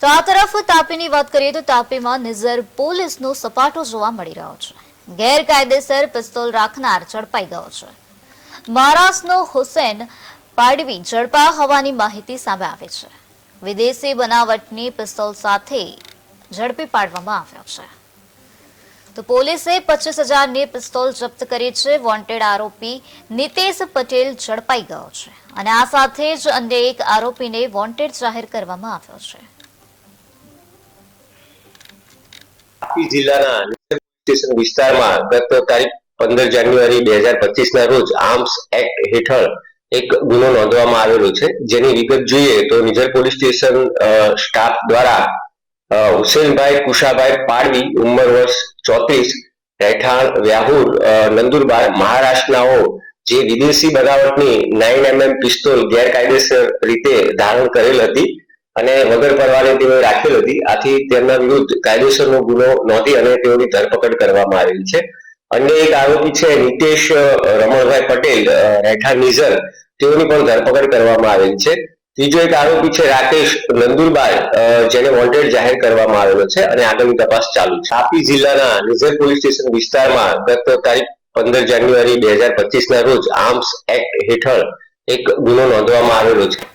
તો આ તરફ તાપીની વાત કરીએ તો તાપીમાં નિઝર પોલીસનો સપાટો જોવા મળી રહ્યો છે। ગેરકાયદેસર પિસ્તોલ રાખનાર ઝડપાઈ ગયો છે। મહારાષ્ટ્રનો હુસેન પાડવી ઝડપાયો હોવાની માહિતી સામે આવી છે। વિદેશી બનાવટની પિસ્તોલ સાથે ઝડપી પાડવામાં આવ્યો છે। તો પોલીસે 25,000ની પિસ્તોલ જપ્ત કરી છે। વોન્ટેડ આરોપી નીતેશ પટેલ ઝડપાઈ ગયો છે અને આ સાથે જ અન્ય એક આરોપીને વોન્ટેડ જાહેર કરવામાં આવ્યો છે। તાપી જિલ્લાના સ્ટેશન વિસ્તારમાં ગત તારીખ 15 જાન્યુઆરી 2025ના રોજ આર્મ્સ એક્ટ હેઠળ એક ગુનો નોંધવામાં આવેલો છે। જેની વિગત જોઈએ તો નિઝર પોલીસ સ્ટેશન સ્ટાફ દ્વારા હુસેનભાઈ કુશાભાઈ પાડવી ઉંમર વર્ષ 34 રહેઠાણ વ્યાહુર નંદુરબાર મહારાષ્ટ્રનાઓ જે વિદેશી બનાવટની 9mm પિસ્તોલ ગેરકાયદેસર રીતે ધારણ કરેલ હતી અને વગર પરવાને તેઓ રાખેલ હતી। આથી તેમના વિરુદ્ધ કાયદેસરનો ગુનો નોંધી અને તેઓની ધરપકડ કરવામાં આવેલ છે। અન્ય એક આરોપી છે નીતેશ રમણભાઈ પટેલ રહેઠાણ નિઝર, તેઓની પણ ધરપકડ કરવામાં આવેલ છે। ત્રીજો એક આરોપી છે રાકેશ નંદુરબાર, જેને વોન્ટેડ જાહેર કરવામાં આવેલો છે અને આગળની તપાસ ચાલુ છે। તાપી જિલ્લાના નિઝર પોલીસ સ્ટેશન વિસ્તારમાં ગત તારીખ 15 જાન્યુઆરી 2025ના રોજ આર્મ્સ એક્ટ હેઠળ એક ગુનો નોંધવામાં આવેલો છે।